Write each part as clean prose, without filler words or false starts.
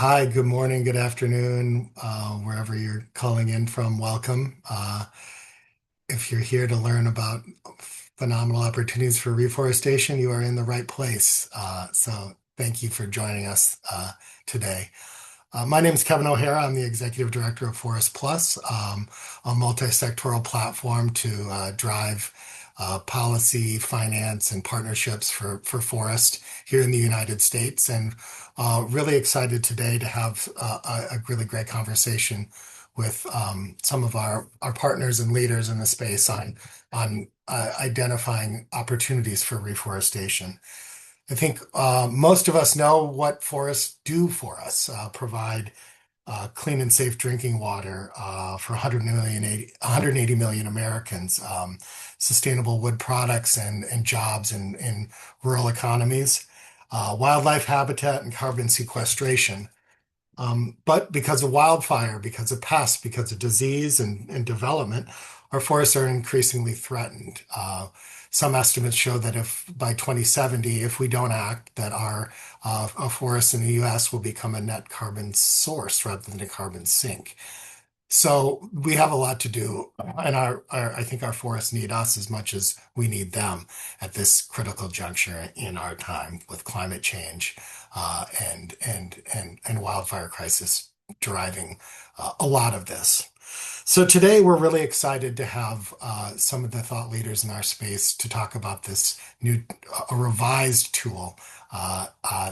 Hi, good morning, good afternoon, wherever you're calling in from. Welcome. If you're here to learn about phenomenal opportunities for reforestation, you are in the right place. So thank you for joining us today. My name is Kevin O'Hara. I'm the Executive Director of Forest Plus, a multi-sectoral platform to drive policy, finance, and partnerships for forest here in the United States. And really excited today to have a really great conversation with some of our partners and leaders in the space on identifying opportunities for reforestation. I think most of us know what forests do for us, provide clean and safe drinking water for 180 million Americans, sustainable wood products and jobs in rural economies, wildlife habitat and carbon sequestration. But because of wildfire, because of pests, because of disease and development, our forests are increasingly threatened. Some estimates show that if by 2070, if we don't act, that our forests in the US will become a net carbon source rather than a carbon sink. So we have a lot to do, and I think our forests need us as much as we need them at this critical juncture in our time with climate change and wildfire crisis driving a lot of this. So today we're really excited to have some of the thought leaders in our space to talk about this a revised tool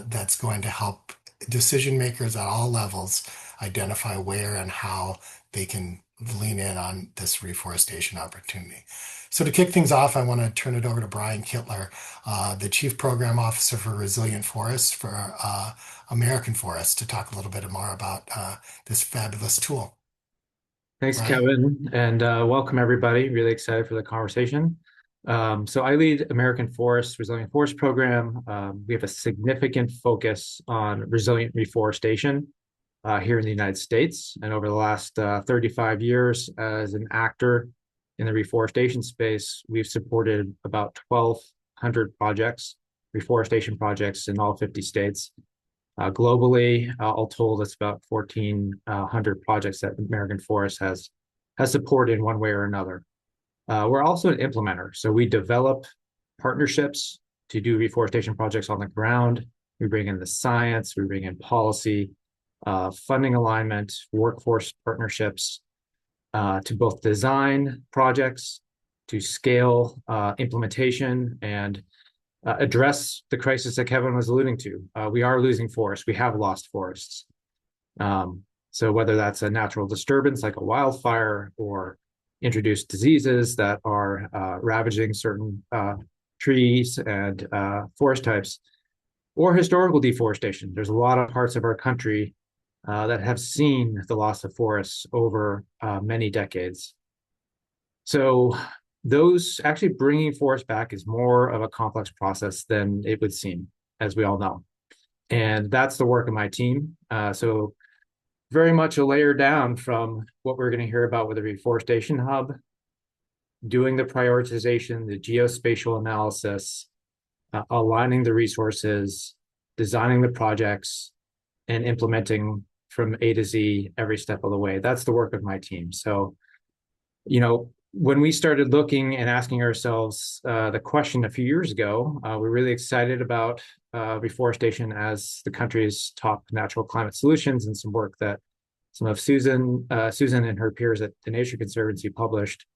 that's going to help decision makers at all levels identify where and how they can lean in on this reforestation opportunity. So to kick things off, I want to turn it over to Brian Kittler, the Chief Program Officer for Resilient Forests for American Forests, to talk a little bit more about this fabulous tool. Thanks, Brian? Kevin, and welcome everybody. Really excited for the conversation. So I lead American Forest Resilient Forest Program. We have a significant focus on resilient reforestation here in the United States. And over the last 35 years as an actor in the reforestation space, we've supported about 1,200 projects, reforestation projects in all 50 states. Globally, all told, it's about 1,400 projects that American Forest has supported in one way or another. We're also an implementer, so we develop partnerships to do reforestation projects on the ground. We bring in the science, we bring in policy, funding alignment, workforce partnerships to both design projects, to scale implementation, and address the crisis that Kevin was alluding to. We are losing forests. We have lost forests. So whether that's a natural disturbance like a wildfire or introduced diseases that are ravaging certain trees and forest types, or historical deforestation. There's a lot of parts of our country that have seen the loss of forests over many decades. So those actually bringing forests back is more of a complex process than it would seem, as we all know. And that's the work of my team. So very much a layer down from what we're going to hear about with the Reforestation Hub, doing the prioritization, the geospatial analysis, aligning the resources, designing the projects, and implementing from A to Z every step of the way. That's the work of my team. So, when we started looking and asking ourselves the question a few years ago, we're really excited about reforestation as the country's top natural climate solutions, and some work that some of Susan and her peers at the Nature Conservancy published.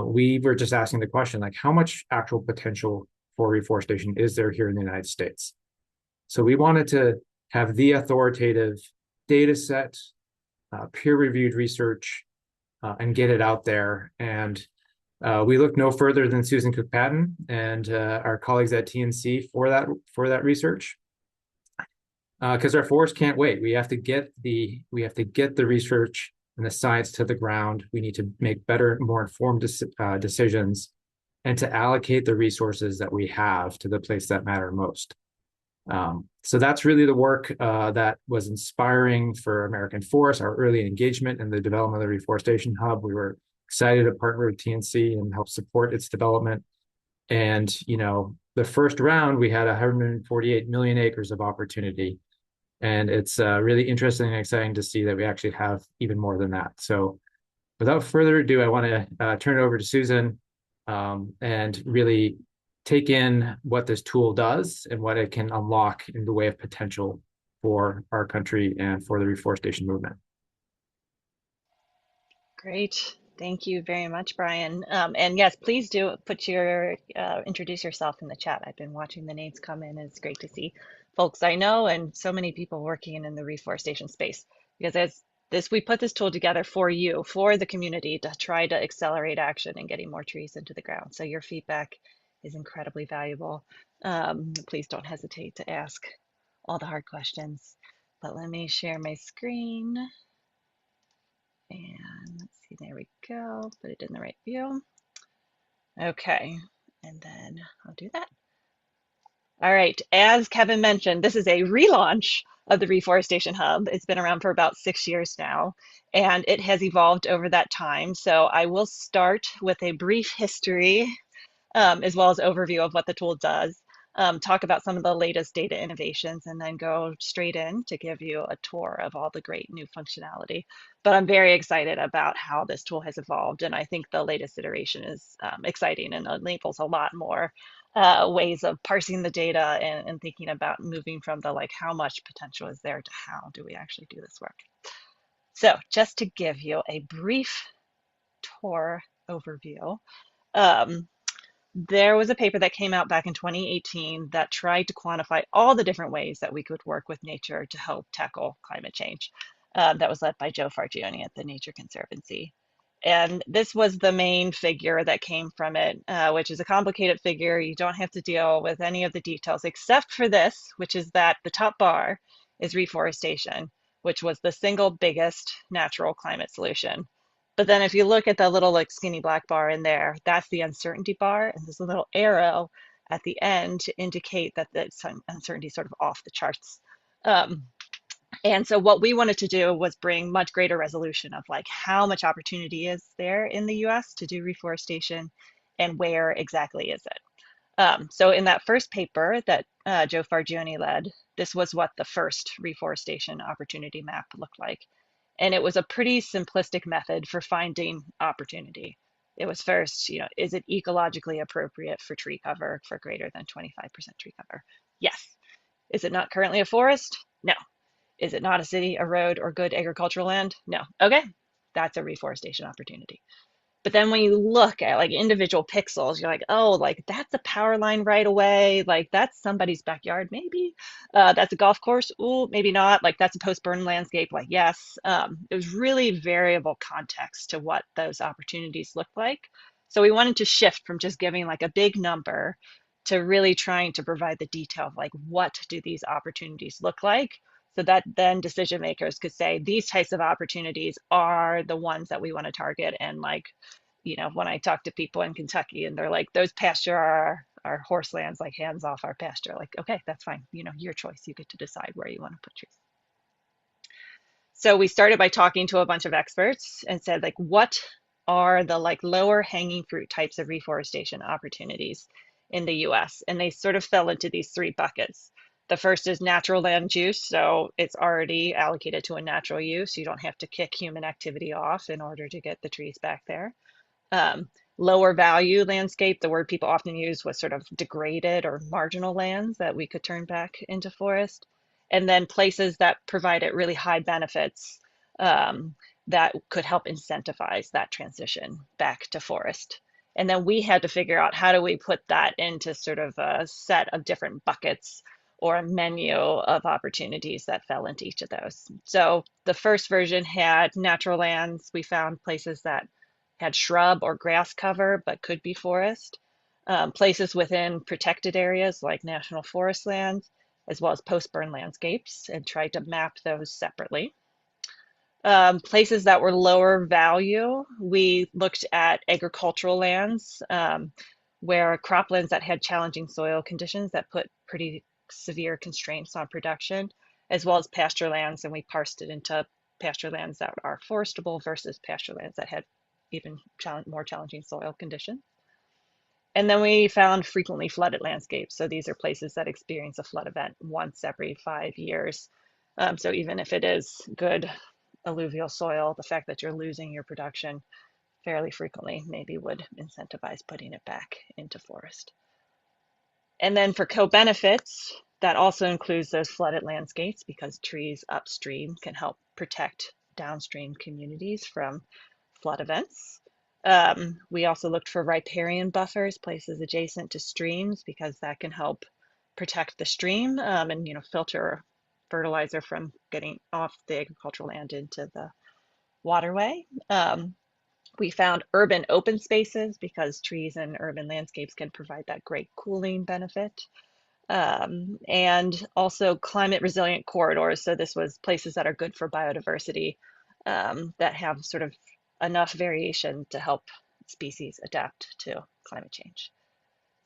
We were just asking the question, like, how much actual potential for reforestation is there here in the United States? So we wanted to have the authoritative data set, peer-reviewed research, and get it out there. And we looked no further than Susan Cook-Patton and our colleagues at TNC for that research, because our forests can't wait. We have to get the research and the science to the ground. We need to make better, more informed decisions, and to allocate the resources that we have to the place that matter most. So that's really the work that was inspiring for American Forest, our early engagement in the development of the Reforestation Hub. We were excited to partner with TNC and help support its development. And, the first round, we had 148 million acres of opportunity. And it's really interesting and exciting to see that we actually have even more than that. So without further ado, I want to turn it over to Susan and really take in what this tool does and what it can unlock in the way of potential for our country and for the reforestation movement. Great. Thank you very much, Brian. And yes, please do put your introduce yourself in the chat. I've been watching the names come in. It's great to see folks I know and so many people working in the reforestation space. Because as this, we put this tool together for you, for the community, to try to accelerate action and getting more trees into the ground. So your feedback is incredibly valuable. Please don't hesitate to ask all the hard questions. But let me share my screen. And let's see, there we go. Put it in the right view. Okay, and then I'll do that. All right, as Kevin mentioned, this is a relaunch of the Reforestation Hub. It's been around for about 6 years now, and it has evolved over that time. So I will start with a brief history as well as overview of what the tool does, talk about some of the latest data innovations, and then go straight in to give you a tour of all the great new functionality. But I'm very excited about how this tool has evolved, and I think the latest iteration is exciting and enables a lot more ways of parsing the data and thinking about moving from the like how much potential is there to how do we actually do this work. So just to give you a brief tour overview, um, there was a paper that came out back in 2018 that tried to quantify all the different ways that we could work with nature to help tackle climate change. That was led by Joe Fargione at the Nature Conservancy. And this was the main figure that came from it, which is a complicated figure. You don't have to deal with any of the details except for this, which is that the top bar is reforestation, which was the single biggest natural climate solution. But then if you look at the little like skinny black bar in there, that's the uncertainty bar. And there's a little arrow at the end to indicate that the uncertainty is sort of off the charts. Um, and so what we wanted to do was bring much greater resolution of like how much opportunity is there in the US to do reforestation and where exactly is it. So in that first paper that Joe Fargione led, this was what the first reforestation opportunity map looked like. And it was a pretty simplistic method for finding opportunity. It was first, is it ecologically appropriate for tree cover for greater than 25% tree cover? Yes. Is it not currently a forest? No. Is it not a city, a road, or good agricultural land? No. Okay. That's a reforestation opportunity. But then when you look at like individual pixels, you're like, oh, like that's a power line right away. Like that's somebody's backyard, maybe. That's a golf course. Ooh, maybe not. Like that's a post-burn landscape. Like, yes. It was really variable context to what those opportunities look like. So we wanted to shift from just giving like a big number to really trying to provide the detail of like, what do these opportunities look like? So that then decision makers could say these types of opportunities are the ones that we want to target. And like, when I talk to people in Kentucky and they're like, those pasture our horse lands, like hands off our pasture. Like, okay, that's fine. Your choice. You get to decide where you want to put trees. So we started by talking to a bunch of experts and said, like, what are the like lower hanging fruit types of reforestation opportunities in the US? And they sort of fell into these three buckets. The first is natural land use. So it's already allocated to a natural use. You don't have to kick human activity off in order to get the trees back there. Lower value landscape, the word people often use was sort of degraded or marginal lands that we could turn back into forest. And then places that provided really high benefits that could help incentivize that transition back to forest. And then we had to figure out how do we put that into sort of a set of different buckets or a menu of opportunities that fell into each of those. So the first version had natural lands. We found places that had shrub or grass cover, but could be forest. Places within protected areas like national forest lands, as well as post-burn landscapes, and tried to map those separately. Places that were lower value, we looked at agricultural lands, where croplands that had challenging soil conditions that put pretty severe constraints on production, as well as pasture lands, and we parsed it into pasture lands that are forestable versus pasture lands that had even more challenging soil conditions. And then we found frequently flooded landscapes. So these are places that experience a flood event once every 5 years. So even if it is good alluvial soil, the fact that you're losing your production fairly frequently maybe would incentivize putting it back into forest. And then for co-benefits, that also includes those flooded landscapes because trees upstream can help protect downstream communities from flood events. We also looked for riparian buffers, places adjacent to streams, because that can help protect the stream and filter fertilizer from getting off the agricultural land into the waterway. We found urban open spaces because trees and urban landscapes can provide that great cooling benefit. And also climate resilient corridors. So this was places that are good for biodiversity, that have sort of enough variation to help species adapt to climate change.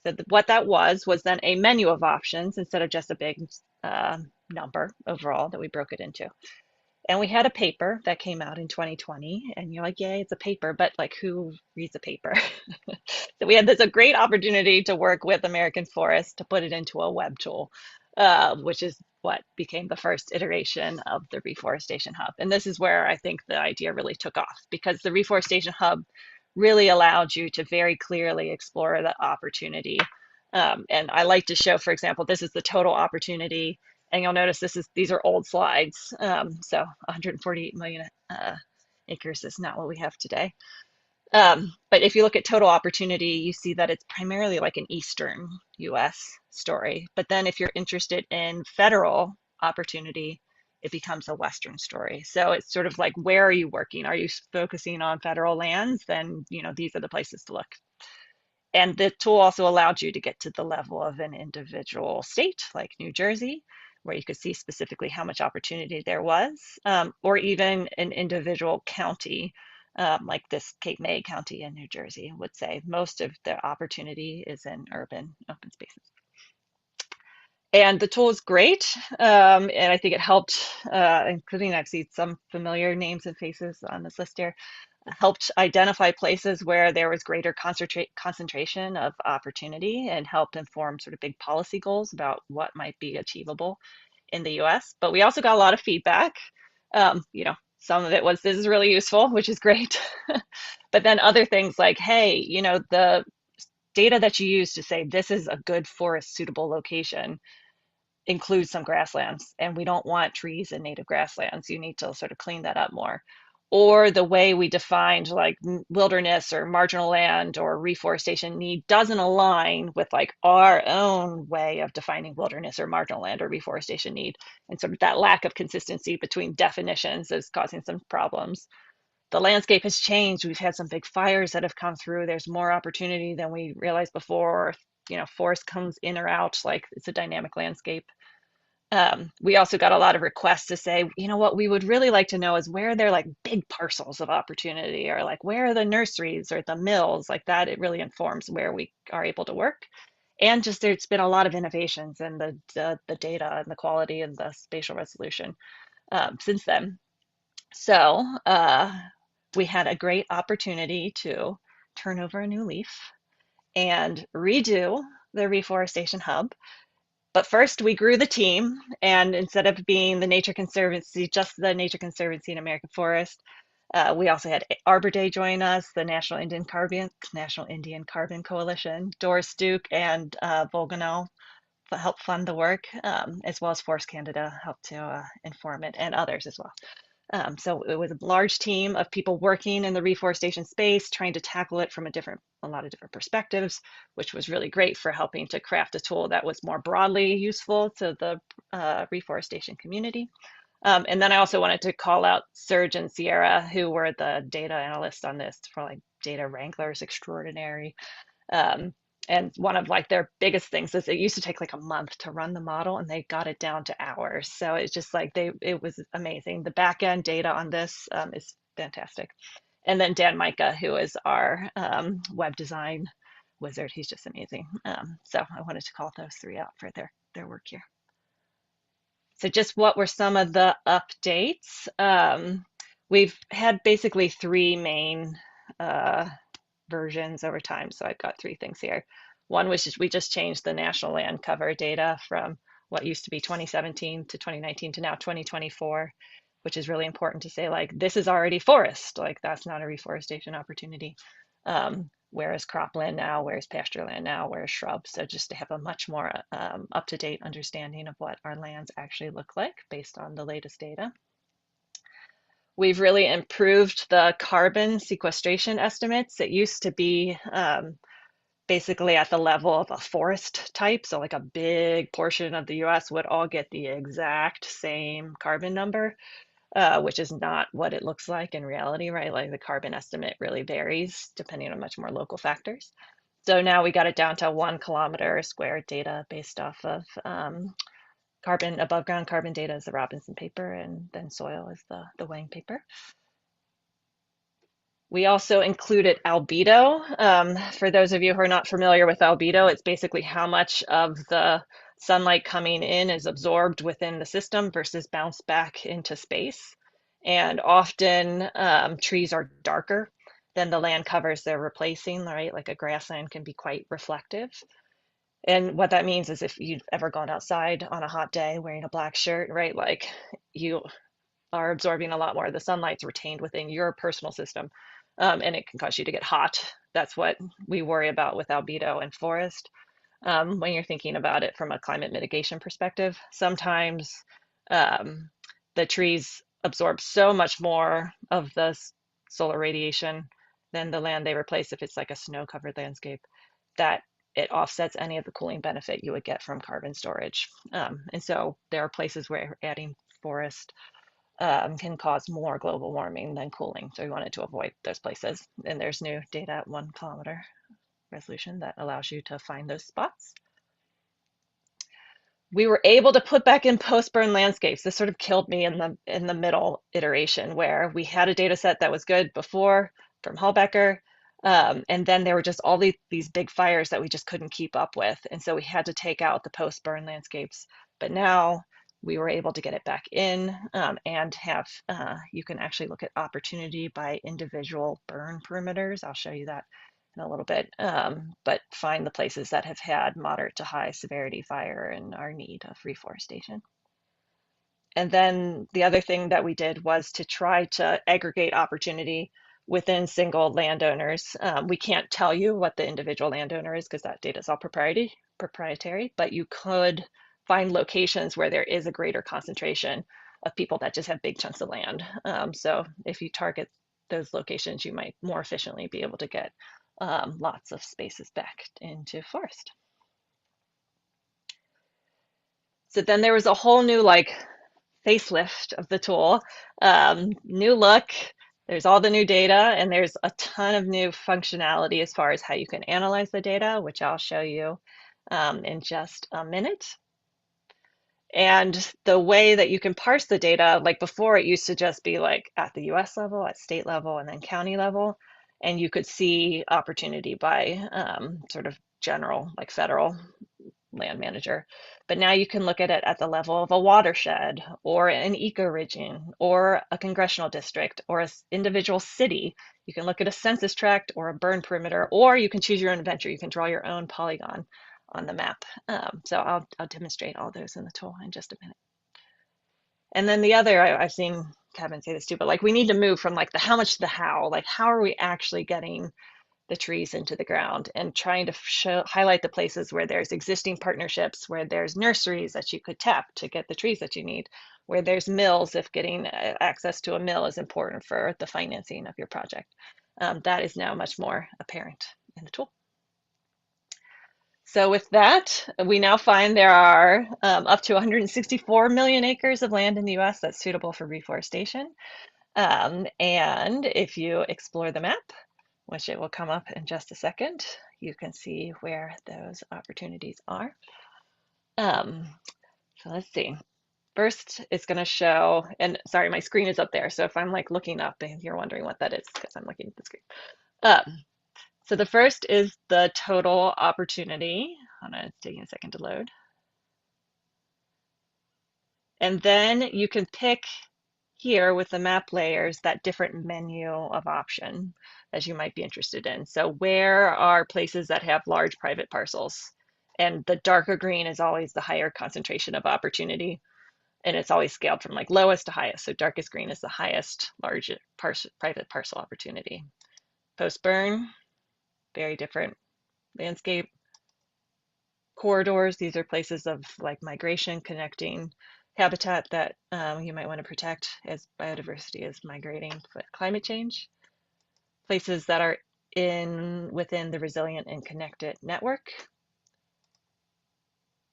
So what that was then a menu of options instead of just a big number overall that we broke it into. And we had a paper that came out in 2020, and you're like, yay, it's a paper, but like who reads a paper? So we had a great opportunity to work with American Forest to put it into a web tool, which is what became the first iteration of the Reforestation Hub. And this is where I think the idea really took off, because the Reforestation Hub really allowed you to very clearly explore the opportunity. And I like to show, for example, this is the total opportunity. And you'll notice these are old slides. So 148 million acres is not what we have today. But if you look at total opportunity, you see that it's primarily like an Eastern US story. But then if you're interested in federal opportunity, it becomes a Western story. So it's sort of like, where are you working? Are you focusing on federal lands? Then, these are the places to look. And the tool also allowed you to get to the level of an individual state, like New Jersey, where you could see specifically how much opportunity there was, or even an individual county, like this Cape May County in New Jersey would say most of the opportunity is in urban open spaces. And the tool is great, and I think it helped, including I see some familiar names and faces on this list here, helped identify places where there was greater concentration of opportunity and helped inform sort of big policy goals about what might be achievable in the US. But we also got a lot of feedback. Some of it was, this is really useful, which is great. But then other things like, hey, the data that you use to say this is a good forest suitable location includes some grasslands, and we don't want trees in native grasslands. You need to sort of clean that up more. Or the way we defined like wilderness or marginal land or reforestation need doesn't align with like our own way of defining wilderness or marginal land or reforestation need. And sort of that lack of consistency between definitions is causing some problems. The landscape has changed. We've had some big fires that have come through. There's more opportunity than we realized before. Forest comes in or out, like it's a dynamic landscape. We also got a lot of requests to say, what we would really like to know is where there are like big parcels of opportunity, or like where are the nurseries or the mills, like that. It really informs where we are able to work. And just there's been a lot of innovations in the data and the quality and the spatial resolution since then. So we had a great opportunity to turn over a new leaf and redo the Reforestation Hub. But first, we grew the team, and instead of being the Nature Conservancy, just the Nature Conservancy and American Forest, we also had Arbor Day join us, the National Indian Carbon Coalition, Doris Duke and Volganel helped fund the work, as well as Forest Canada helped to inform it, and others as well. So it was a large team of people working in the reforestation space, trying to tackle it from a lot of different perspectives, which was really great for helping to craft a tool that was more broadly useful to the reforestation community. And then I also wanted to call out Serge and Sierra, who were the data analysts on this, for like data wranglers extraordinary. And one of like their biggest things is it used to take like a month to run the model, and they got it down to hours. So it's just like it was amazing. The back end data on this is fantastic. And then Dan Micah, who is our web design wizard, he's just amazing. So I wanted to call those three out for their work here. So just what were some of the updates? We've had basically three main versions over time. So I've got three things here. One was we just changed the national land cover data from what used to be 2017 to 2019 to now 2024, which is really important to say, like, this is already forest, like that's not a reforestation opportunity. Where is cropland now? Where is pasture land now? Where is shrub? So just to have a much more up-to-date understanding of what our lands actually look like based on the latest data. We've really improved the carbon sequestration estimates. It used to be basically at the level of a forest type. So like a big portion of the US would all get the exact same carbon number, which is not what it looks like in reality, right? Like the carbon estimate really varies depending on much more local factors. So now we got it down to 1 kilometer squared data based off of carbon, above ground carbon data is the Robinson paper, and then soil is the Wang paper. We also included albedo. For those of you who are not familiar with albedo, it's basically how much of the sunlight coming in is absorbed within the system versus bounced back into space. And often trees are darker than the land covers they're replacing, right? Like a grassland can be quite reflective. And what that means is if you've ever gone outside on a hot day wearing a black shirt, right? Like you are absorbing a lot more. The sunlight's retained within your personal system, and it can cause you to get hot. That's what we worry about with albedo and forest. When you're thinking about it from a climate mitigation perspective, sometimes um, the trees absorb so much more of the solar radiation than the land they replace if it's like a snow-covered landscape, that it offsets any of the cooling benefit you would get from carbon storage. And so there are places where adding forest can cause more global warming than cooling. So we wanted to avoid those places. And there's new data at 1 kilometer resolution that allows you to find those spots. We were able to put back in post-burn landscapes. This sort of killed me in the middle iteration where we had a data set that was good before from Hallbecker, and then there were just all these big fires that we just couldn't keep up with. And so we had to take out the post-burn landscapes. But now we were able to get it back in and have, you can actually look at opportunity by individual burn perimeters. I'll show you that in a little bit, but find the places that have had moderate to high severity fire and are in need of reforestation. And then the other thing that we did was to try to aggregate opportunity within single landowners. We can't tell you what the individual landowner is because that data is all proprietary, but you could find locations where there is a greater concentration of people that just have big chunks of land. So if you target those locations, you might more efficiently be able to get lots of spaces back into forest. So then there was a whole new like facelift of the tool, new look. There's all the new data, and there's a ton of new functionality as far as how you can analyze the data, which I'll show you in just a minute. And the way that you can parse the data, like before, it used to just be like at the US level, at state level, and then county level. And you could see opportunity by sort of general, like federal land manager. But now you can look at it at the level of a watershed or an ecoregion or a congressional district or an individual city. You can look at a census tract or a burn perimeter, or you can choose your own adventure. You can draw your own polygon on the map. So I'll demonstrate all those in the tool in just a minute. And then the other, I've seen Kevin say this too, but like we need to move from like the how much to the how, like how are we actually getting the trees into the ground, and trying to highlight the places where there's existing partnerships, where there's nurseries that you could tap to get the trees that you need, where there's mills if getting access to a mill is important for the financing of your project. That is now much more apparent in the tool. So with that, we now find there are up to 164 million acres of land in the US that's suitable for reforestation. And if you explore the map, which it will come up in just a second, you can see where those opportunities are. So let's see. First, it's going to show, and sorry, my screen is up there. So if I'm like looking up and you're wondering what that is, because I'm looking at the screen. So the first is the total opportunity. Hold on, it's taking a second to load. And then you can pick here with the map layers that different menu of option as you might be interested in. So where are places that have large private parcels? And the darker green is always the higher concentration of opportunity. And it's always scaled from like lowest to highest. So darkest green is the highest large private parcel opportunity. Post burn, very different landscape. Corridors, these are places of like migration, connecting habitat that you might want to protect as biodiversity is migrating with climate change. Places that are within the resilient and connected network.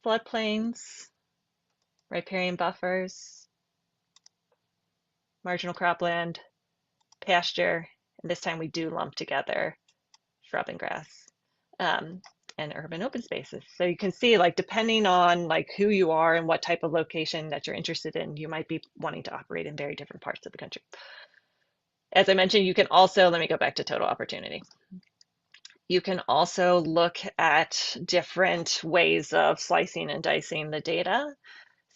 Floodplains, riparian buffers, marginal cropland, pasture, and this time we do lump together shrub and grass, um, and urban open spaces. So you can see, like, depending on like who you are and what type of location that you're interested in, you might be wanting to operate in very different parts of the country. As I mentioned, you can also, let me go back to total opportunity. You can also look at different ways of slicing and dicing the data.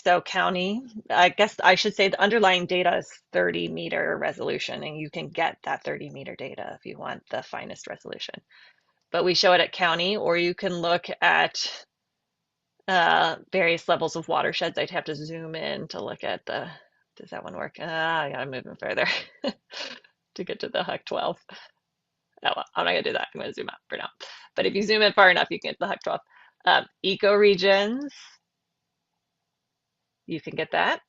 So county, I guess I should say the underlying data is 30-meter resolution, and you can get that 30-meter data if you want the finest resolution. But we show it at county, or you can look at various levels of watersheds. I'd have to zoom in to look at the, does that one work? I gotta move it further to get to the HUC 12. Oh, well, I'm not gonna do that. I'm gonna zoom out for now. But if you zoom in far enough, you can get the HUC 12. Ecoregions, you can get that.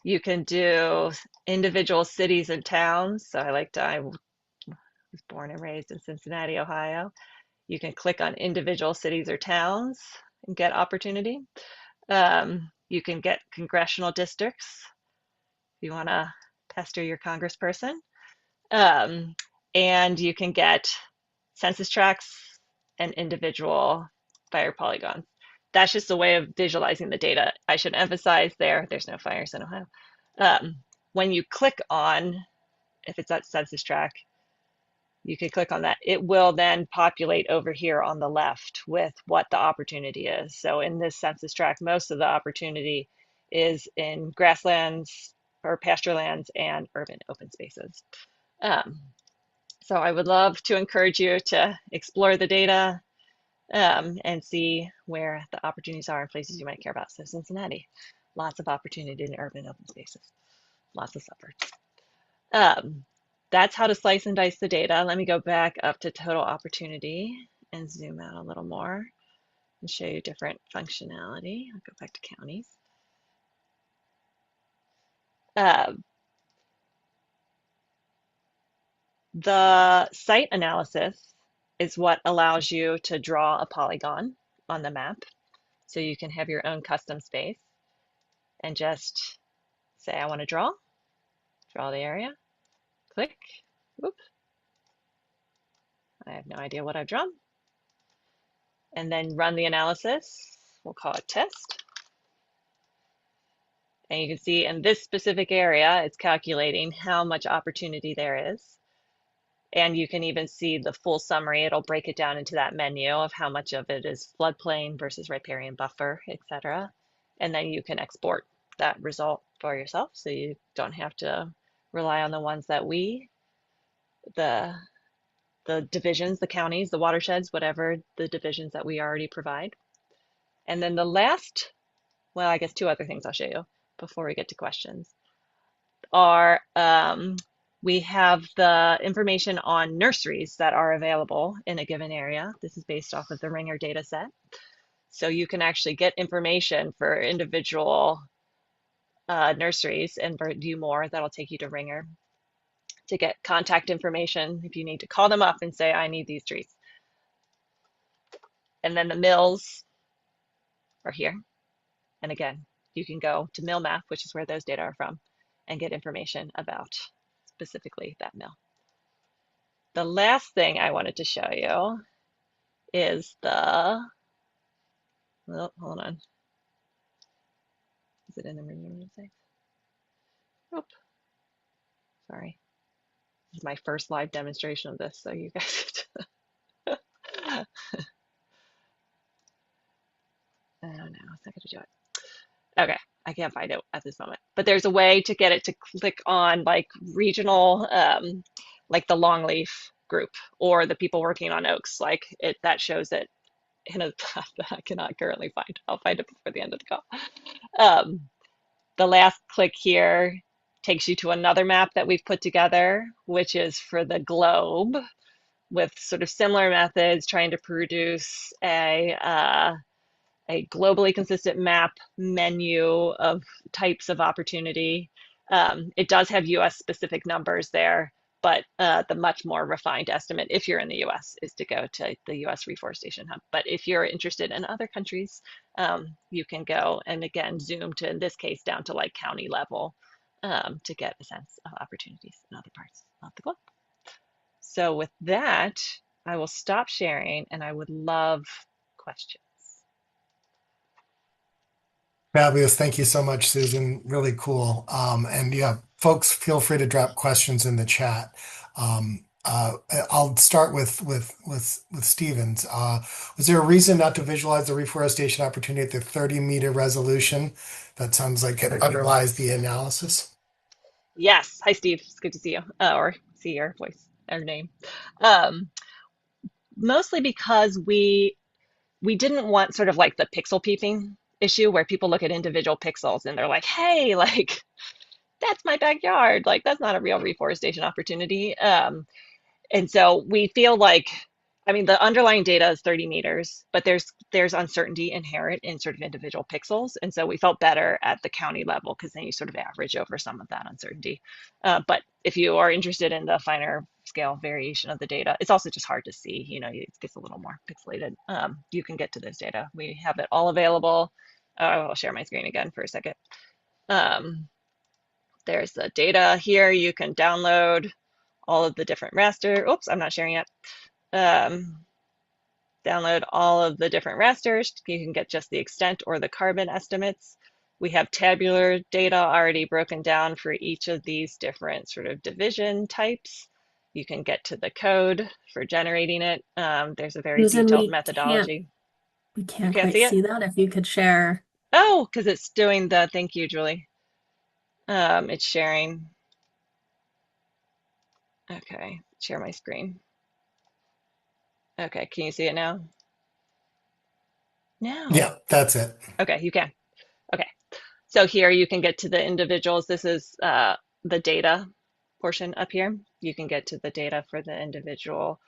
You can do individual cities and towns. So I was born and raised in Cincinnati, Ohio. You can click on individual cities or towns and get opportunity. You can get congressional districts if you want to pester your congressperson. And you can get census tracts and individual fire polygons. That's just a way of visualizing the data. I should emphasize there's no fires in Ohio. When you click on, if it's that census tract, you can click on that. It will then populate over here on the left with what the opportunity is. So in this census tract, most of the opportunity is in grasslands or pasture lands and urban open spaces. So I would love to encourage you to explore the data and see where the opportunities are in places you might care about. So Cincinnati, lots of opportunity in urban open spaces, lots of suburbs. That's how to slice and dice the data. Let me go back up to total opportunity and zoom out a little more and show you different functionality. I'll go back to counties. The site analysis is what allows you to draw a polygon on the map. So you can have your own custom space and just say, I want to draw the area, click, whoop. I have no idea what I've drawn. And then run the analysis. We'll call it test. And you can see in this specific area, it's calculating how much opportunity there is. And you can even see the full summary. It'll break it down into that menu of how much of it is floodplain versus riparian buffer, etc. And then you can export that result for yourself, so you don't have to rely on the ones that the divisions, the counties, the watersheds, whatever the divisions that we already provide. And then the last, well, I guess two other things I'll show you before we get to questions are we have the information on nurseries that are available in a given area. This is based off of the Ringer data set. So you can actually get information for individual nurseries and view more. That'll take you to Ringer to get contact information if you need to call them up and say, I need these trees. And then the mills are here. And again, you can go to mill map, which is where those data are from, and get information about specifically that mill. The last thing I wanted to show you is the, oh, hold on. Is it in the renewable site? Nope. Sorry. This is my first live demonstration of this, so you guys oh no, it's not going to do it. Okay, I can't find it at this moment. But there's a way to get it to click on like regional, like the longleaf group or the people working on oaks. Like it, that shows it in a that I cannot currently find. I'll find it before the end of the call. Um, the last click here takes you to another map that we've put together, which is for the globe with sort of similar methods, trying to produce a globally consistent map menu of types of opportunity. It does have US specific numbers there, but the much more refined estimate, if you're in the US, is to go to the US Reforestation Hub. But if you're interested in other countries, you can go and again zoom to, in this case, down to like county level to get a sense of opportunities in other parts of the globe. So with that, I will stop sharing and I would love questions. Fabulous. Thank you so much, Susan. Really cool. And yeah, folks, feel free to drop questions in the chat. I'll start with Stevens. Was there a reason not to visualize the reforestation opportunity at the 30-meter resolution? That sounds like it underlies the analysis. Yes. Hi, Steve. It's good to see you, or see your voice or name. Um, Mostly because we didn't want sort of like the pixel peeping issue where people look at individual pixels and they're like, hey, like that's my backyard. Like that's not a real reforestation opportunity. And so we feel like, I mean, the underlying data is 30 meters, but there's uncertainty inherent in sort of individual pixels. And so we felt better at the county level because then you sort of average over some of that uncertainty. But if you are interested in the finer scale variation of the data, it's also just hard to see. You know, it gets a little more pixelated. You can get to this data. We have it all available. I'll share my screen again for a second. Um, there's the data here. You can download all of the different raster. Oops, I'm not sharing yet. Um, Download all of the different rasters. You can get just the extent or the carbon estimates. We have tabular data already broken down for each of these different sort of division types. You can get to the code for generating it. There's a very Susan, detailed we can't methodology. we You can't can't quite see it? see that. If you could share. Oh, because it's doing the, thank you, Julie. It's sharing. Okay, share my screen. Okay, can you see it now? No. Yeah, that's it. Okay, you can. Okay. So here you can get to the individuals. This is the data portion up here. You can get to the data for the individual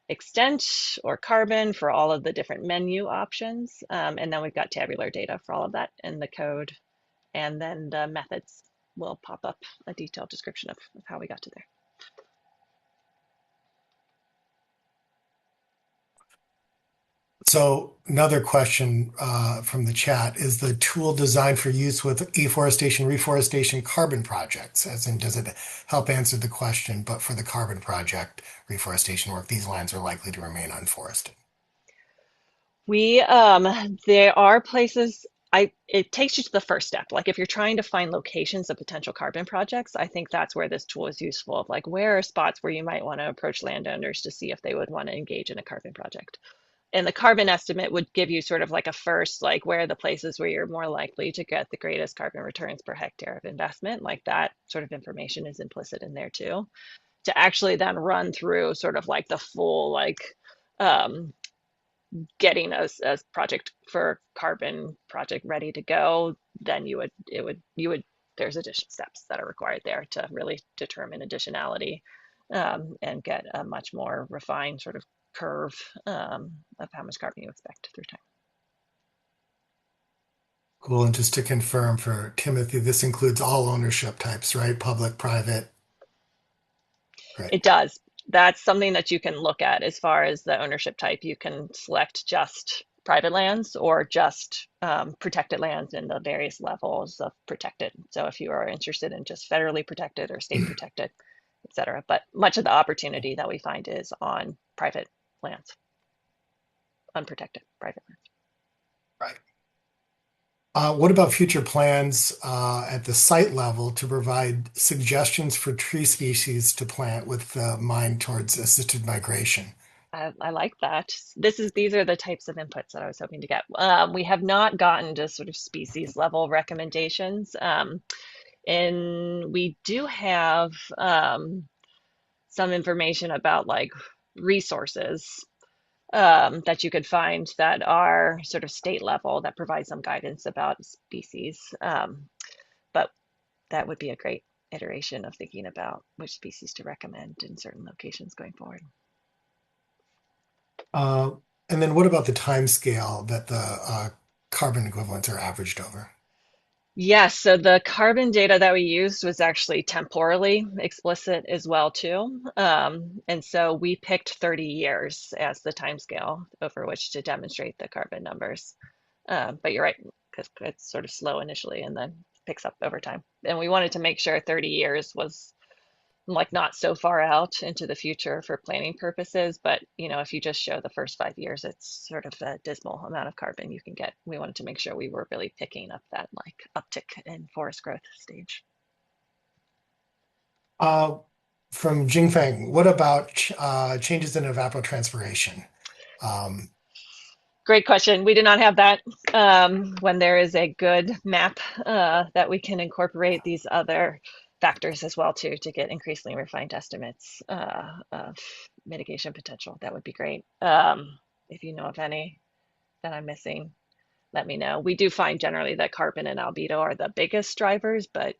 extent or carbon for all of the different menu options. And then we've got tabular data for all of that in the code. And then the methods will pop up a detailed description of how we got to there. So another question from the chat, is the tool designed for use with afforestation, reforestation, carbon projects? As in, does it help answer the question, but for the carbon project reforestation work, these lands are likely to remain unforested? There are places, it takes you to the first step. Like if you're trying to find locations of potential carbon projects, I think that's where this tool is useful of like, where are spots where you might want to approach landowners to see if they would want to engage in a carbon project. And the carbon estimate would give you sort of like a first, like where are the places where you're more likely to get the greatest carbon returns per hectare of investment. Like that sort of information is implicit in there too. To actually then run through sort of like the full, like um, getting a project for carbon project ready to go, then you would, there's additional steps that are required there to really determine additionality and get a much more refined sort of curve of how much carbon you expect through time. Cool. And just to confirm for Timothy, this includes all ownership types, right? Public, private. Great. It does. That's something that you can look at as far as the ownership type. You can select just private lands or just protected lands in the various levels of protected. So if you are interested in just federally protected or state protected, et cetera. But much of the opportunity that we find is on private lands, unprotected private lands. Right. What about future plans at the site level to provide suggestions for tree species to plant with the mind towards assisted migration? I like that. These are the types of inputs that I was hoping to get. We have not gotten to sort of species level recommendations. And we do have some information about like resources that you could find that are sort of state level that provide some guidance about species. But that would be a great iteration of thinking about which species to recommend in certain locations going forward. Uh, and then what about the time scale that the carbon equivalents are averaged over? Yes, so the carbon data that we used was actually temporally explicit as well too. And so we picked 30 years as the timescale over which to demonstrate the carbon numbers. But you're right, because it's sort of slow initially and then picks up over time. And we wanted to make sure 30 years was like not so far out into the future for planning purposes, but if you just show the first 5 years, it's sort of a dismal amount of carbon you can get. We wanted to make sure we were really picking up that like uptick in forest growth stage. Uh, from Jingfeng, what about changes in evapotranspiration? Um, Great question. We did not have that. When there is a good map that we can incorporate these other factors as well too to get increasingly refined estimates of mitigation potential, that would be great. If you know of any that I'm missing, let me know. We do find generally that carbon and albedo are the biggest drivers, but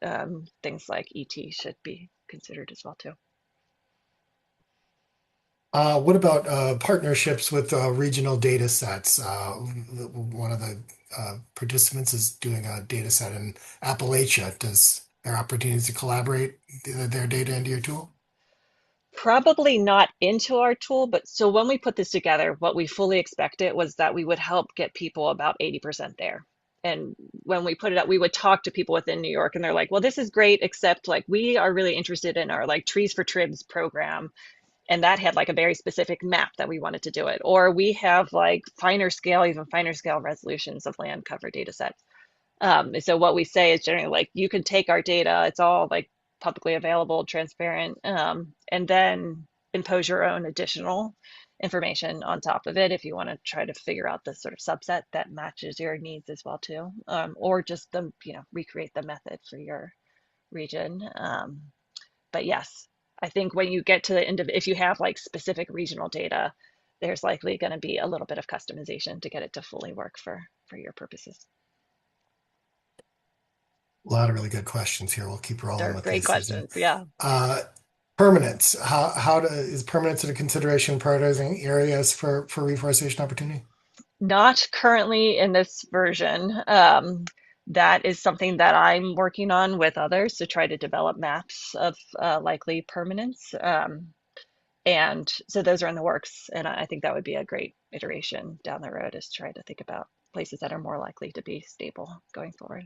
things like ET should be considered as well too. what about partnerships with regional data sets? One of the participants is doing a data set in Appalachia. Does there are opportunities to collaborate their data into your tool? Probably not into our tool, but so when we put this together, what we fully expected was that we would help get people about 80% there. And when we put it up, we would talk to people within New York and they're like, well, this is great, except like we are really interested in our like Trees for Tribs program. And that had like a very specific map that we wanted to do it. Or we have like finer scale, even finer scale resolutions of land cover data sets. So what we say is generally like you can take our data, it's all like publicly available, transparent, and then impose your own additional information on top of it if you want to try to figure out the sort of subset that matches your needs as well too, or just the recreate the method for your region. But yes, I think when you get to the end of if you have like specific regional data, there's likely going to be a little bit of customization to get it to fully work for your purposes. A lot of really good questions here. We'll keep rolling They're with great these, Susan. questions. Yeah. Uh, permanence. Is permanence a consideration prioritizing areas for reforestation opportunity? Not currently in this version. That is something that I'm working on with others to try to develop maps of likely permanence. And so those are in the works. And I think that would be a great iteration down the road is try to think about places that are more likely to be stable going forward.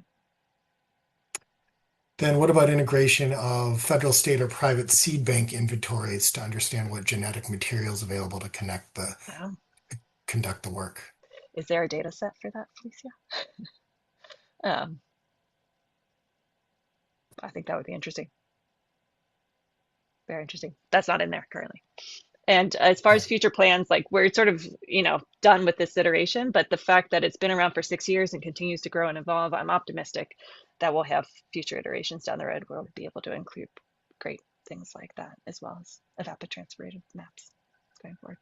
Then what about integration of federal, state, or private seed bank inventories to understand what genetic materials available to Wow. conduct the work? Is there a data set for that, Felicia? Um, I think that would be interesting. Very interesting. That's not in there currently. And as far Uh, as future plans, like we're sort of, done with this iteration, but the fact that it's been around for 6 years and continues to grow and evolve, I'm optimistic that we'll have future iterations down the road where we'll be able to include great things like that, as well as evapotranspirated maps going forward.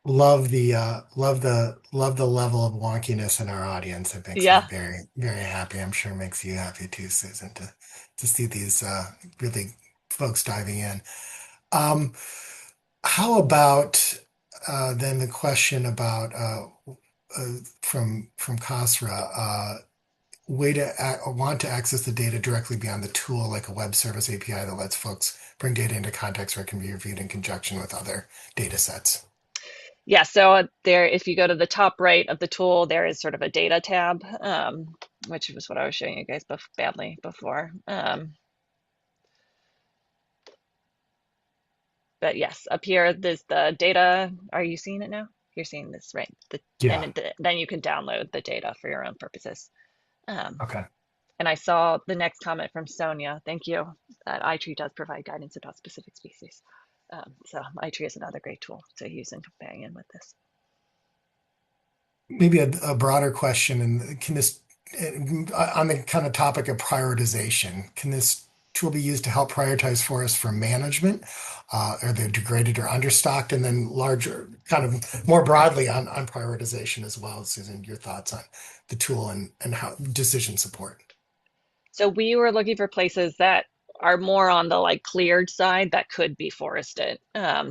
love the level of wonkiness in our audience. It makes me Yeah. very, very happy. I'm sure it makes you happy too, Susan, to see these really folks diving in. Um, how about then the question about from Kasra, way to want to access the data directly beyond the tool, like a web service API that lets folks bring data into context where it can be reviewed in conjunction with other data sets. Yeah, so there, if you go to the top right of the tool, there is sort of a data tab, which was what I was showing you guys badly before. But yes, up here, there's the data. Are you seeing it now? You're seeing this, right? Yeah. Then you can download the data for your own purposes. Um, Okay. and I saw the next comment from Sonia. Thank you. That iTree does provide guidance about specific species. So iTree is another great tool to use in companion with this. Maybe a broader question, and can this, on the kind of topic of prioritization, can this tool be used to help prioritize forests for management, Are they degraded or understocked? And then larger, kind of more broadly on prioritization as well. Susan, your thoughts on the tool and how decision support. So we were looking for places that are more on the like cleared side that could be forested.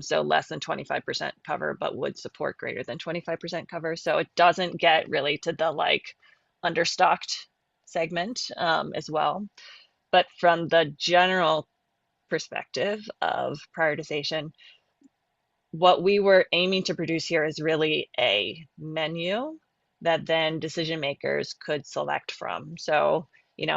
So less than 25% cover, but would support greater than 25% cover. So it doesn't get really to the like understocked segment as well. But from the general perspective of prioritization, what we were aiming to produce here is really a menu that then decision makers could select from. So,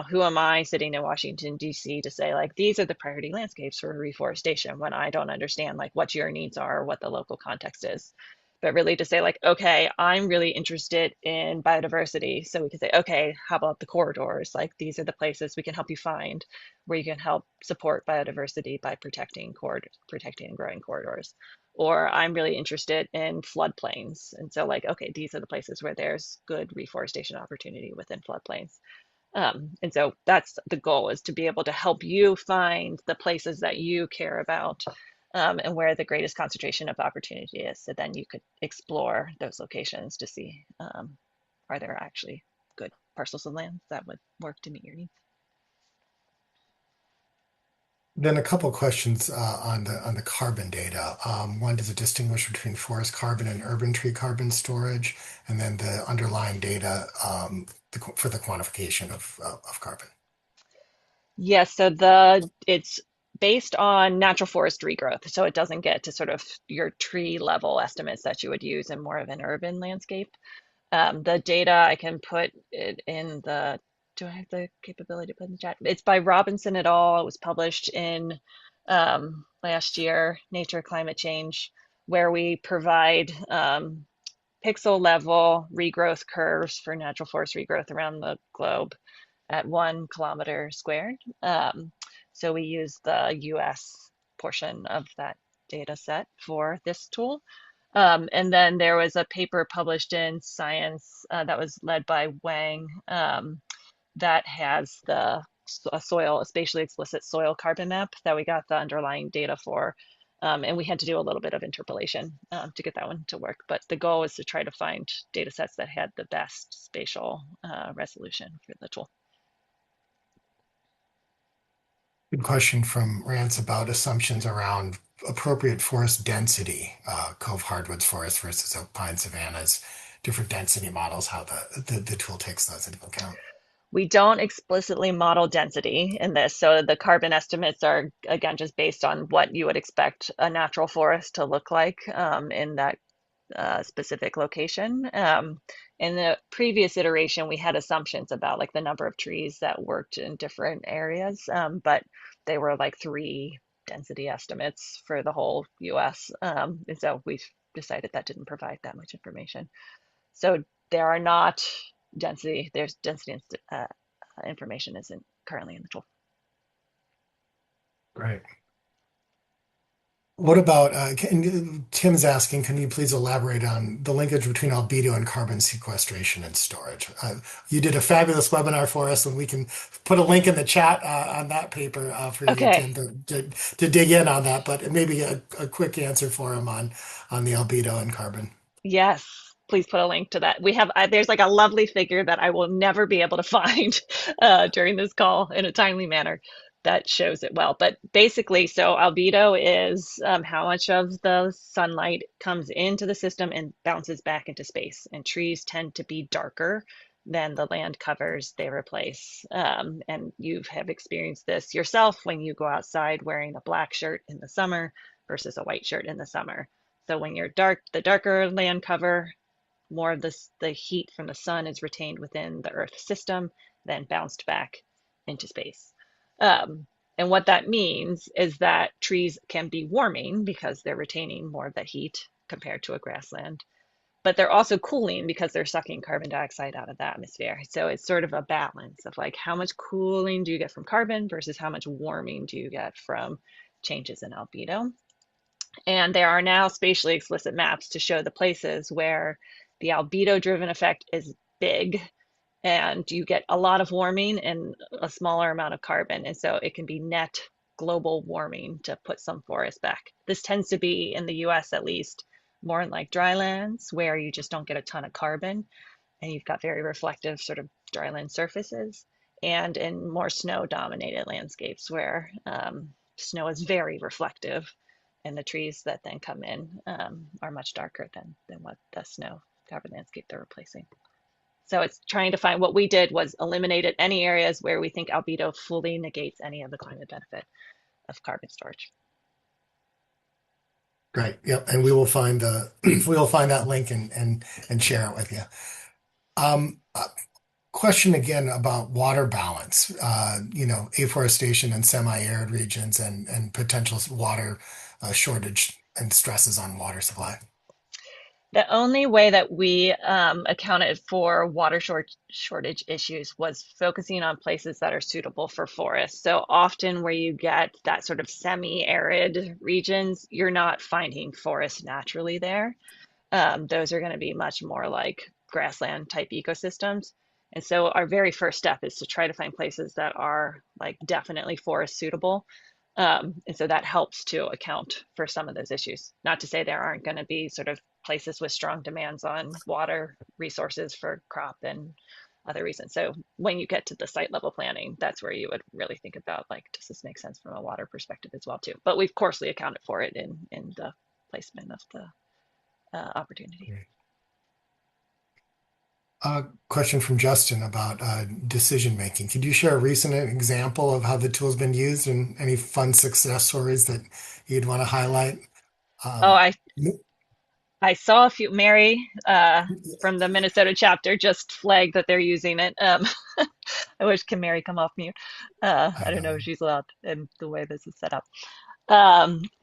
who am I sitting in Washington, D.C. to say, like, these are the priority landscapes for reforestation when I don't understand, like, what your needs are or what the local context is. But really to say, like, okay, I'm really interested in biodiversity. So we could say, okay, how about the corridors? Like, these are the places we can help you find where you can help support biodiversity by protecting and growing corridors. Or I'm really interested in floodplains. And so, like, okay, these are the places where there's good reforestation opportunity within floodplains. And so that's the goal, is to be able to help you find the places that you care about, and where the greatest concentration of opportunity is. So then you could explore those locations to see, are there actually good parcels of land that would work to meet your needs. Then a couple questions on the carbon data. One, does it distinguish between forest carbon and urban tree carbon storage? And then the underlying data for the quantification of carbon. Yes, so it's based on natural forest regrowth, so it doesn't get to sort of your tree level estimates that you would use in more of an urban landscape. The data, I can put it in the, do I have the capability to put in the chat? It's by Robinson et al. It was published in last year, Nature Climate Change, where we provide pixel level regrowth curves for natural forest regrowth around the globe at 1 kilometer squared. So we use the US portion of that data set for this tool. And then there was a paper published in Science that was led by Wang, that has a spatially explicit soil carbon map that we got the underlying data for. And we had to do a little bit of interpolation to get that one to work. But the goal was to try to find data sets that had the best spatial resolution for the tool. Good question from Rance about assumptions around appropriate forest density, Cove hardwoods forest versus oak pine savannas, different density models, how the tool takes those into account. We don't explicitly model density in this, so the carbon estimates are, again, just based on what you would expect a natural forest to look like in that specific location. In the previous iteration, we had assumptions about like the number of trees that worked in different areas, but they were like 3 density estimates for the whole US. And so we've decided that didn't provide that much information. So there are not there's density information isn't currently in the tool. Great. What about, Tim's asking, can you please elaborate on the linkage between albedo and carbon sequestration and storage? You did a fabulous webinar for us, and we can put a link in the chat on that paper for you, Okay. Tim, to dig in on that, but maybe a quick answer for him on the albedo and carbon. Yes, please put a link to that. There's like a lovely figure that I will never be able to find during this call in a timely manner that shows it well. But basically, so albedo is how much of the sunlight comes into the system and bounces back into space. And trees tend to be darker than the land covers they replace. And you have experienced this yourself when you go outside wearing a black shirt in the summer versus a white shirt in the summer. So when you're the darker land cover, more of the heat from the sun is retained within the Earth system, then bounced back into space. And what that means is that trees can be warming because they're retaining more of that heat compared to a grassland, but they're also cooling because they're sucking carbon dioxide out of the atmosphere. So it's sort of a balance of like how much cooling do you get from carbon versus how much warming do you get from changes in albedo. And there are now spatially explicit maps to show the places where the albedo driven effect is big and you get a lot of warming and a smaller amount of carbon. And so it can be net global warming to put some forest back. This tends to be, in the US at least, more in like dry lands where you just don't get a ton of carbon and you've got very reflective sort of dryland surfaces, and in more snow dominated landscapes where snow is very reflective and the trees that then come in are much darker than what the snow covered landscape they're replacing. So it's trying to find, what we did was eliminated any areas where we think albedo fully negates any of the climate benefit of carbon storage. Great. Yep. And we will find the we will find that link and share it with you. Question again about water balance, afforestation in semi-arid regions and potential water shortage and stresses on water supply. The only way that we accounted for water shortage issues was focusing on places that are suitable for forests. So often where you get that sort of semi-arid regions, you're not finding forests naturally there. Those are going to be much more like grassland type ecosystems. And so our very first step is to try to find places that are like definitely forest suitable. And so that helps to account for some of those issues. Not to say there aren't going to be sort of places with strong demands on water resources for crop and other reasons. So when you get to the site level planning, that's where you would really think about, like, does this make sense from a water perspective as well too? But we've coarsely accounted for it in the placement of the opportunity. Question from Justin about decision making. Could you share a recent example of how the tool's been used and any fun success stories that you'd want to highlight? Oh, Um, I saw a few. Mary from the Minnesota chapter just flagged that they're using it. I wish, can Mary come off mute? I don't know if she's allowed in the way this is set up.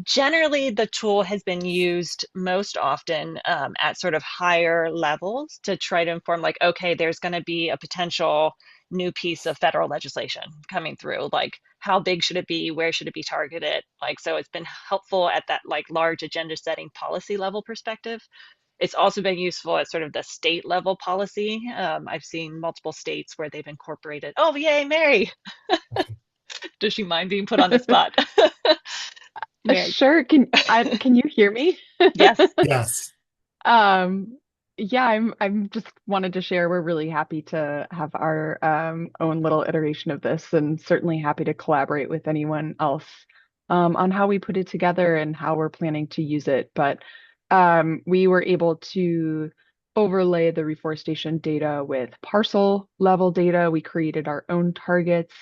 Generally, the tool has been used most often at sort of higher levels to try to inform, like, okay, there's going to be a potential new piece of federal legislation coming through. Like, how big should it be? Where should it be targeted? Like, so it's been helpful at that like large agenda setting policy level perspective. It's also been useful at sort of the state level policy. I've seen multiple states where they've incorporated. Oh, yay, Mary! Does she mind being put on the spot? Mary. Sure. Can you hear me? Yes. yes. Yeah, I'm just wanted to share. We're really happy to have our own little iteration of this, and certainly happy to collaborate with anyone else on how we put it together and how we're planning to use it. But we were able to overlay the reforestation data with parcel level data. We created our own targets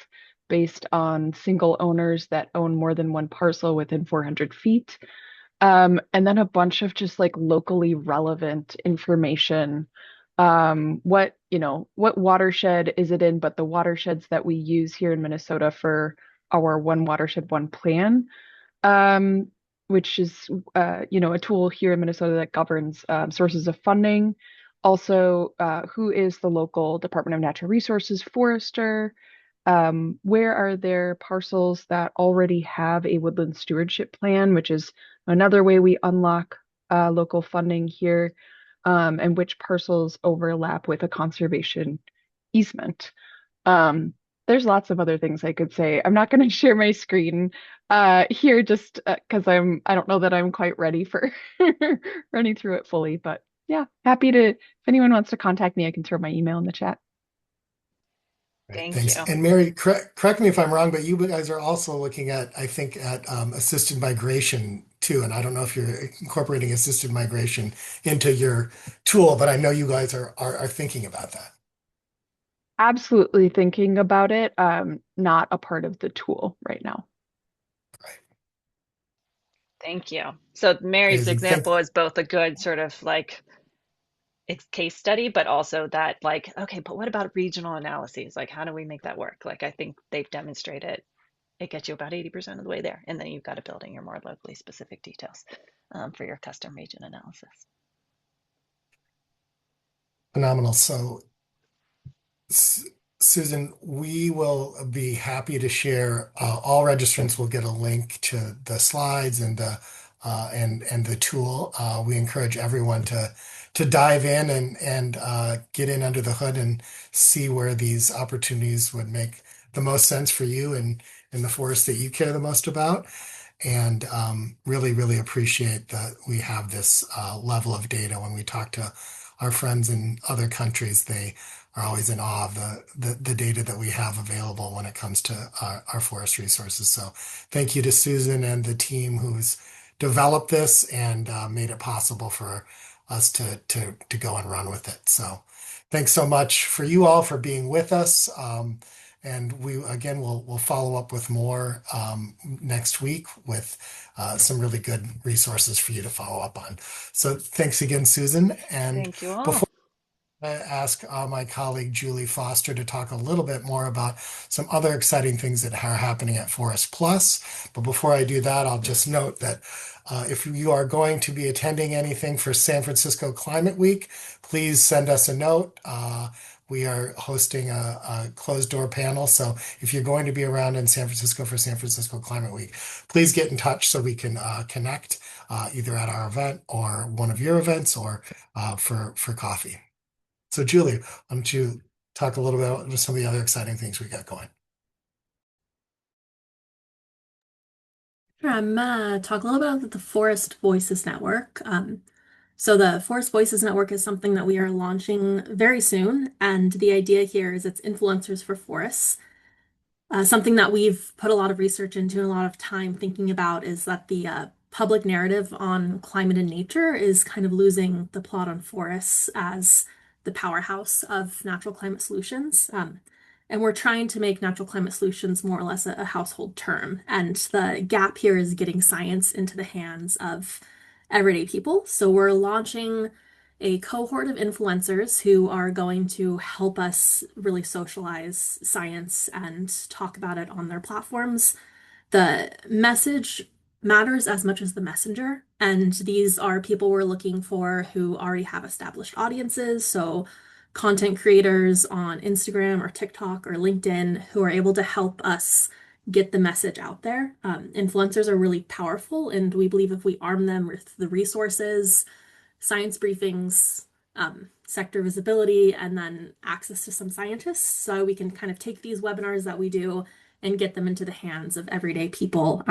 based on single owners that own more than one parcel within 400 feet. And then a bunch of just like locally relevant information. What watershed is it in? But the watersheds that we use here in Minnesota for our One Watershed, One Plan, which is, a tool here in Minnesota that governs sources of funding. Also, who is the local Department of Natural Resources forester? Where are there parcels that already have a woodland stewardship plan, which is another way we unlock local funding here, and which parcels overlap with a conservation easement. There's lots of other things I could say. I'm not going to share my screen here just because I don't know that I'm quite ready for running through it fully, but yeah, happy to, if anyone wants to contact me, I can throw my email in the chat. Great, Thank thanks. you. And Mary, correct me if I'm wrong, but you guys are also looking at, I think, at assisted migration too. And I don't know if you're incorporating assisted migration into your tool, but I know you guys are thinking about that. Absolutely thinking about it. Not a part of the tool right now. Right. Thank you. So Mary's Amazing. example is both a good sort of like case study, but also that, like, okay, but what about regional analyses? Like, how do we make that work? Like, I think they've demonstrated it gets you about 80% of the way there. And then you've got to build in your more locally specific details for your custom region analysis. Phenomenal. So, Susan, we will be happy to share. All registrants will get a link to the slides and the tool. We encourage everyone to dive in and get in under the hood and see where these opportunities would make the most sense for you and in the forest that you care the most about. And really, really appreciate that we have this level of data. When we talk to our friends in other countries, they are always in awe of the data that we have available when it comes to our forest resources. So thank you to Susan and the team who's developed this and made it possible for us to go and run with it. So thanks so much for you all for being with us. And we again we'll follow up with more next week with some really good resources for you to follow up on. So thanks again, Susan. And Thank you all. before I ask my colleague Julie Foster to talk a little bit more about some other exciting things that are happening at Forest Plus. But before I do that, I'll just note that if you are going to be attending anything for San Francisco Climate Week, please send us a note. We are hosting a closed door panel. So if you're going to be around in San Francisco for San Francisco Climate Week, please get in touch so we can connect either at our event or one of your events or for coffee. So Julie, why don't you talk a little bit about some of the other exciting things we got going? Sure, I'm talk a little bit about the Forest Voices Network. So the Forest Voices Network is something that we are launching very soon, and the idea here is it's influencers for forests. Something that we've put a lot of research into and a lot of time thinking about is that the public narrative on climate and nature is kind of losing the plot on forests as the powerhouse of natural climate solutions. And we're trying to make natural climate solutions more or less a household term. And the gap here is getting science into the hands of everyday people. So we're launching a cohort of influencers who are going to help us really socialize science and talk about it on their platforms. The message matters as much as the messenger, and these are people we're looking for who already have established audiences. So content creators on Instagram or TikTok or LinkedIn who are able to help us get the message out there. Influencers are really powerful, and we believe if we arm them with the resources, science briefings, sector visibility, and then access to some scientists, so we can kind of take these webinars that we do and get them into the hands of everyday people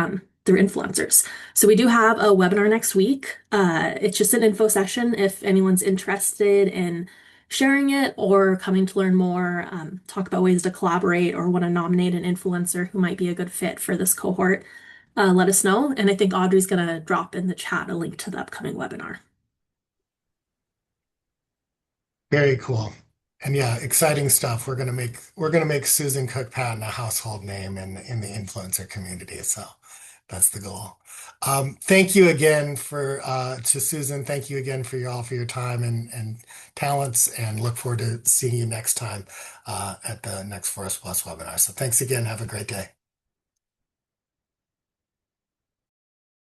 through influencers. So we do have a webinar next week. It's just an info session if anyone's interested in sharing it or coming to learn more, talk about ways to collaborate, or want to nominate an influencer who might be a good fit for this cohort. Let us know. And I think Audrey's going to drop in the chat a link to the upcoming webinar. Very cool. And yeah, exciting stuff. We're gonna make Susan Cook-Patton a household name in the influencer community. So that's the goal. Thank you again to Susan. Thank you again for your time and talents, and look forward to seeing you next time at the next Forest Plus webinar. So thanks again. Have a great day.